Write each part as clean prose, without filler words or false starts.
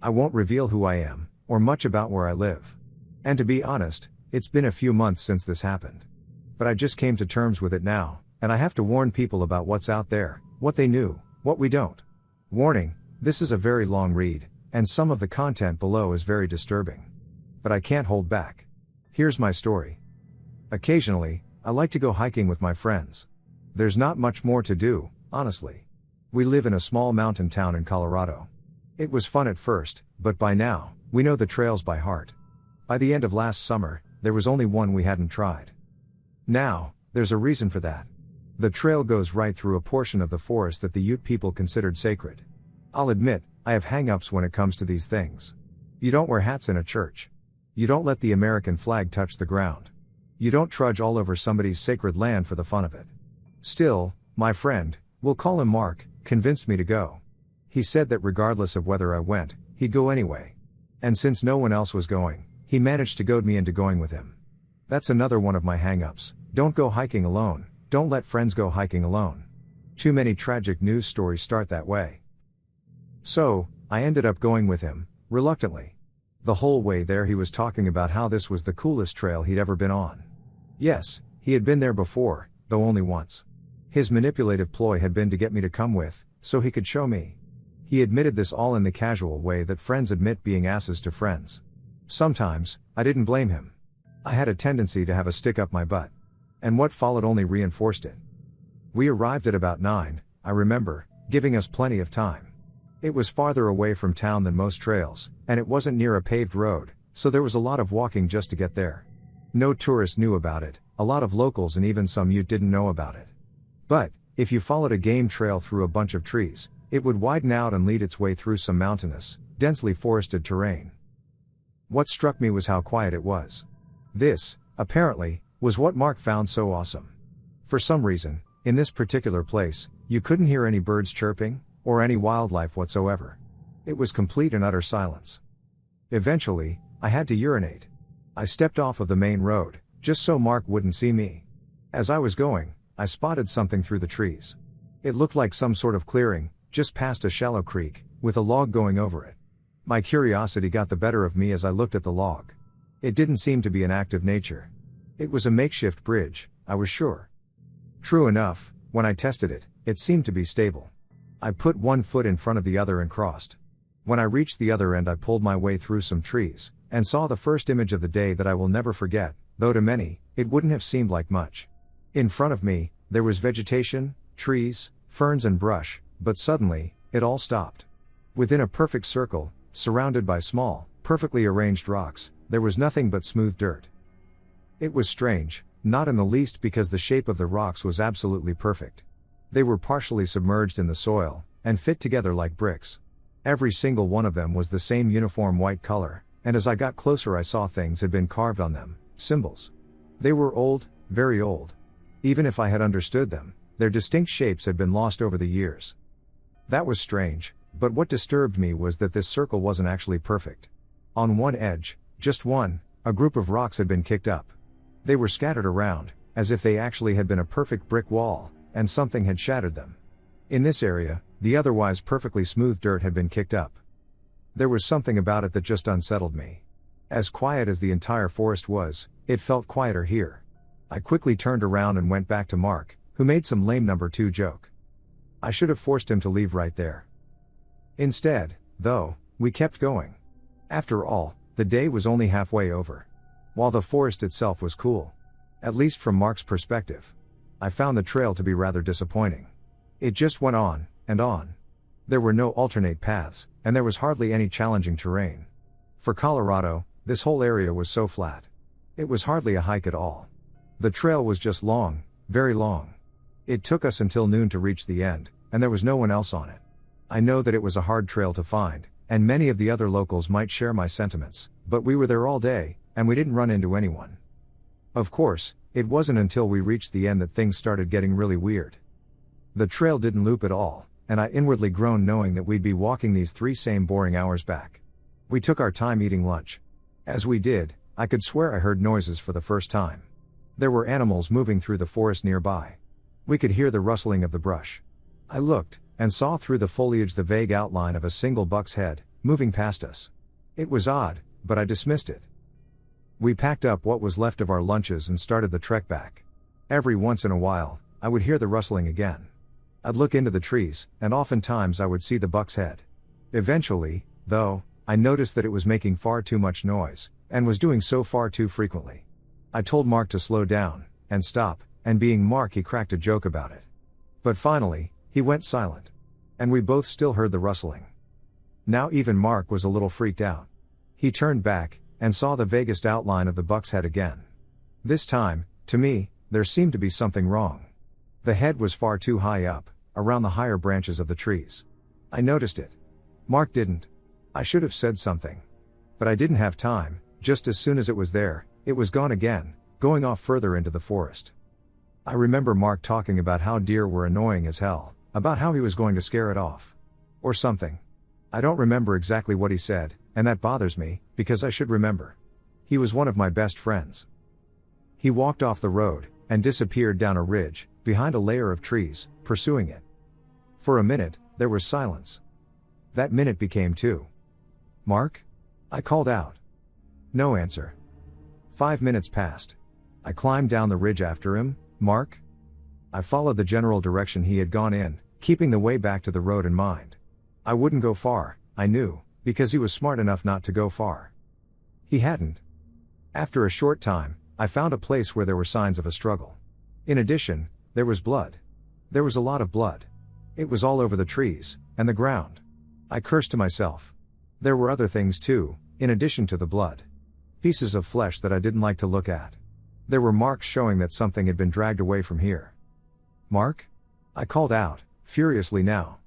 I won't reveal who I am, or much about where I live. And to be honest, it's been a few months since this happened. But I just came to terms with it now, and I have to warn people about what's out there, what they knew, what we don't. Warning, this is a very long read, and some of the content below is very disturbing. But I can't hold back. Here's my story. Occasionally, I like to go hiking with my friends. There's not much more to do, honestly. We live in a small mountain town in Colorado. It was fun at first, but by now, we know the trails by heart. By the end of last summer, there was only one we hadn't tried. Now, there's a reason for that. The trail goes right through a portion of the forest that the Ute people considered sacred. I'll admit, I have hang-ups when it comes to these things. You don't wear hats in a church. You don't let the American flag touch the ground. You don't trudge all over somebody's sacred land for the fun of it. Still, my friend, we'll call him Mark, convinced me to go. He said that regardless of whether I went, he'd go anyway. And since no one else was going, he managed to goad me into going with him. That's another one of my hang-ups. Don't go hiking alone. Don't let friends go hiking alone. Too many tragic news stories start that way. So, I ended up going with him, reluctantly. The whole way there he was talking about how this was the coolest trail he'd ever been on. Yes, he had been there before, though only once. His manipulative ploy had been to get me to come with, so he could show me. He admitted this all in the casual way that friends admit being asses to friends. Sometimes, I didn't blame him. I had a tendency to have a stick up my butt. And what followed only reinforced it. We arrived at about 9, I remember, giving us plenty of time. It was farther away from town than most trails, and it wasn't near a paved road, so there was a lot of walking just to get there. No tourist knew about it, a lot of locals and even some Ute didn't know about it. But, if you followed a game trail through a bunch of trees, it would widen out and lead its way through some mountainous, densely forested terrain. What struck me was how quiet it was. This, apparently, was what Mark found so awesome. For some reason, in this particular place, you couldn't hear any birds chirping, or any wildlife whatsoever. It was complete and utter silence. Eventually, I had to urinate. I stepped off of the main road, just so Mark wouldn't see me. As I was going, I spotted something through the trees. It looked like some sort of clearing, just past a shallow creek, with a log going over it. My curiosity got the better of me as I looked at the log. It didn't seem to be an act of nature. It was a makeshift bridge, I was sure. True enough, when I tested it, it seemed to be stable. I put one foot in front of the other and crossed. When I reached the other end, I pulled my way through some trees, and saw the first image of the day that I will never forget, though to many, it wouldn't have seemed like much. In front of me, there was vegetation, trees, ferns and brush, but suddenly, it all stopped. Within a perfect circle, surrounded by small, perfectly arranged rocks, there was nothing but smooth dirt. It was strange, not in the least because the shape of the rocks was absolutely perfect. They were partially submerged in the soil, and fit together like bricks. Every single one of them was the same uniform white color, and as I got closer I saw things had been carved on them, symbols. They were old, very old. Even if I had understood them, their distinct shapes had been lost over the years. That was strange, but what disturbed me was that this circle wasn't actually perfect. On one edge, just one, a group of rocks had been kicked up. They were scattered around, as if they actually had been a perfect brick wall, and something had shattered them. In this area, the otherwise perfectly smooth dirt had been kicked up. There was something about it that just unsettled me. As quiet as the entire forest was, it felt quieter here. I quickly turned around and went back to Mark, who made some lame number 2 joke. I should have forced him to leave right there. Instead, though, we kept going. After all, the day was only halfway over. While the forest itself was cool. At least from Mark's perspective. I found the trail to be rather disappointing. It just went on, and on. There were no alternate paths, and there was hardly any challenging terrain. For Colorado, this whole area was so flat. It was hardly a hike at all. The trail was just long, very long. It took us until noon to reach the end, and there was no one else on it. I know that it was a hard trail to find, and many of the other locals might share my sentiments, but we were there all day, and we didn't run into anyone. Of course, it wasn't until we reached the end that things started getting really weird. The trail didn't loop at all, and I inwardly groaned knowing that we'd be walking these 3 same boring hours back. We took our time eating lunch. As we did, I could swear I heard noises for the first time. There were animals moving through the forest nearby. We could hear the rustling of the brush. I looked, and saw through the foliage the vague outline of a single buck's head, moving past us. It was odd, but I dismissed it. We packed up what was left of our lunches and started the trek back. Every once in a while, I would hear the rustling again. I'd look into the trees, and oftentimes I would see the buck's head. Eventually, though, I noticed that it was making far too much noise, and was doing so far too frequently. I told Mark to slow down, and stop, and being Mark, he cracked a joke about it. But finally, he went silent. And we both still heard the rustling. Now even Mark was a little freaked out. He turned back, and saw the vaguest outline of the buck's head again. This time, to me, there seemed to be something wrong. The head was far too high up, around the higher branches of the trees. I noticed it. Mark didn't. I should have said something. But I didn't have time. Just as soon as it was there, it was gone again, going off further into the forest. I remember Mark talking about how deer were annoying as hell, about how he was going to scare it off. Or something. I don't remember exactly what he said, and that bothers me, because I should remember. He was one of my best friends. He walked off the road, and disappeared down a ridge, behind a layer of trees, pursuing it. For a minute, there was silence. That minute became 2. "Mark?" I called out. No answer. 5 minutes passed. I climbed down the ridge after him. "Mark?" I followed the general direction he had gone in, keeping the way back to the road in mind. I wouldn't go far, I knew, because he was smart enough not to go far. He hadn't. After a short time, I found a place where there were signs of a struggle. In addition, there was blood. There was a lot of blood. It was all over the trees, and the ground. I cursed to myself. There were other things too, in addition to the blood. Pieces of flesh that I didn't like to look at. There were marks showing that something had been dragged away from here. "Mark?" I called out, furiously now.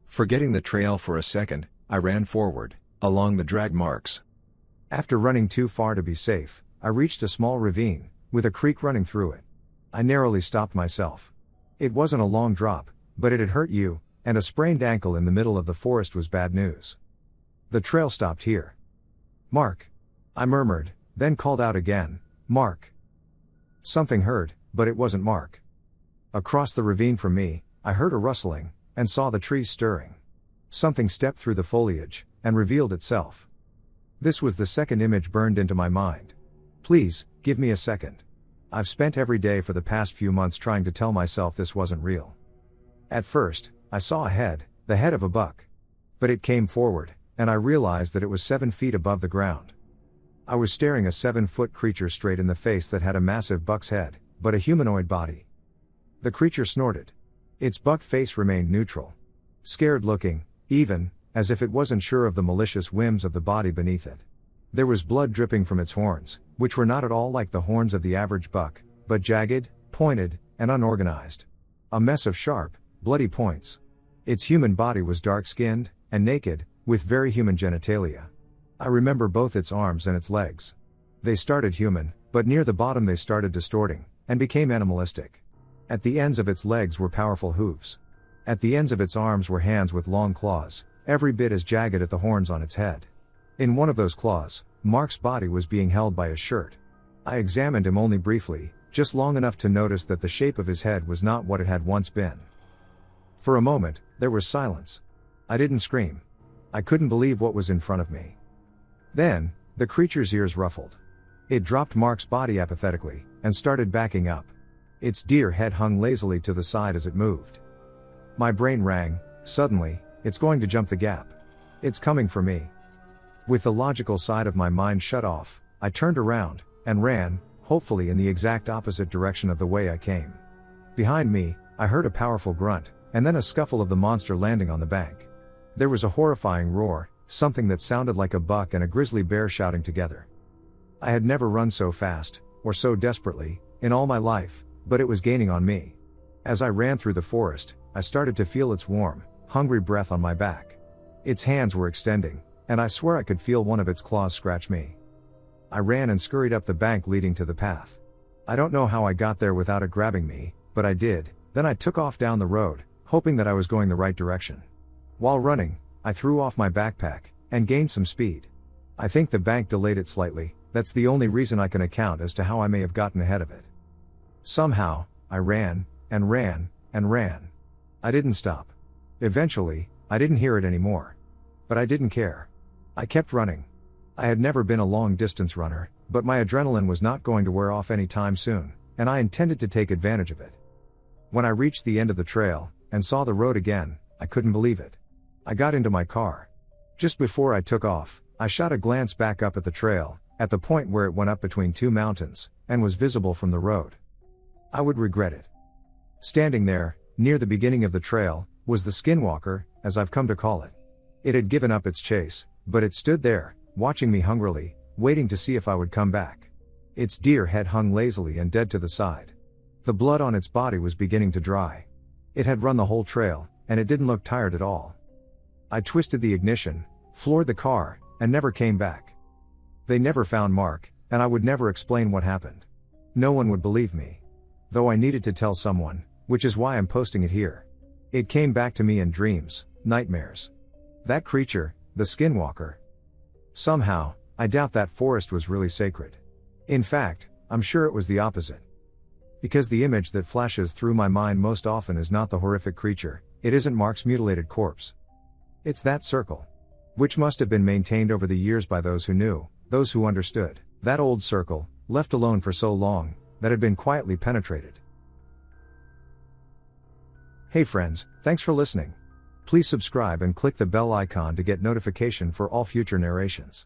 Forgetting the trail for a second, I ran forward, along the drag marks. After running too far to be safe, I reached a small ravine, with a creek running through it. I narrowly stopped myself. It wasn't a long drop, but it had hurt you, and a sprained ankle in the middle of the forest was bad news. The trail stopped here. "Mark!" I murmured, then called out again, "Mark!" Something heard, but it wasn't Mark. Across the ravine from me, I heard a rustling, and saw the trees stirring. Something stepped through the foliage, and revealed itself. This was the second image burned into my mind. Please, give me a second. I've spent every day for the past few months trying to tell myself this wasn't real. At first, I saw a head, the head of a buck. But it came forward, and I realized that it was 7 feet above the ground. I was staring a 7-foot creature straight in the face that had a massive buck's head, but a humanoid body. The creature snorted. Its buck face remained neutral. Scared looking, even, as if it wasn't sure of the malicious whims of the body beneath it. There was blood dripping from its horns, which were not at all like the horns of the average buck, but jagged, pointed, and unorganized. A mess of sharp, bloody points. Its human body was dark-skinned, and naked, with very human genitalia. I remember both its arms and its legs. They started human, but near the bottom they started distorting, and became animalistic. At the ends of its legs were powerful hooves. At the ends of its arms were hands with long claws, every bit as jagged as the horns on its head. In one of those claws, Mark's body was being held by his shirt. I examined him only briefly, just long enough to notice that the shape of his head was not what it had once been. For a moment, there was silence. I didn't scream. I couldn't believe what was in front of me. Then, the creature's ears ruffled. It dropped Mark's body apathetically, and started backing up. Its deer head hung lazily to the side as it moved. My brain rang, suddenly, it's going to jump the gap. It's coming for me. With the logical side of my mind shut off, I turned around, and ran, hopefully in the exact opposite direction of the way I came. Behind me, I heard a powerful grunt, and then a scuffle of the monster landing on the bank. There was a horrifying roar, something that sounded like a buck and a grizzly bear shouting together. I had never run so fast, or so desperately, in all my life, but it was gaining on me. As I ran through the forest, I started to feel its warm, hungry breath on my back. Its hands were extending, and I swear I could feel one of its claws scratch me. I ran and scurried up the bank leading to the path. I don't know how I got there without it grabbing me, but I did. Then I took off down the road, hoping that I was going the right direction. While running, I threw off my backpack, and gained some speed. I think the bank delayed it slightly. That's the only reason I can account as to how I may have gotten ahead of it. Somehow, I ran, and ran, and ran. I didn't stop. Eventually, I didn't hear it anymore. But I didn't care. I kept running. I had never been a long-distance runner, but my adrenaline was not going to wear off anytime soon, and I intended to take advantage of it. When I reached the end of the trail, and saw the road again, I couldn't believe it. I got into my car. Just before I took off, I shot a glance back up at the trail, at the point where it went up between two mountains, and was visible from the road. I would regret it. Standing there, near the beginning of the trail, was the skinwalker, as I've come to call it. It had given up its chase, but it stood there, watching me hungrily, waiting to see if I would come back. Its deer head hung lazily and dead to the side. The blood on its body was beginning to dry. It had run the whole trail, and it didn't look tired at all. I twisted the ignition, floored the car, and never came back. They never found Mark, and I would never explain what happened. No one would believe me. Though I needed to tell someone, which is why I'm posting it here. It came back to me in dreams, nightmares. That creature, the skinwalker. Somehow, I doubt that forest was really sacred. In fact, I'm sure it was the opposite. Because the image that flashes through my mind most often is not the horrific creature, it isn't Mark's mutilated corpse. It's that circle. Which must have been maintained over the years by those who knew, those who understood. That old circle, left alone for so long, that had been quietly penetrated. Hey friends, thanks for listening. Please subscribe and click the bell icon to get notification for all future narrations.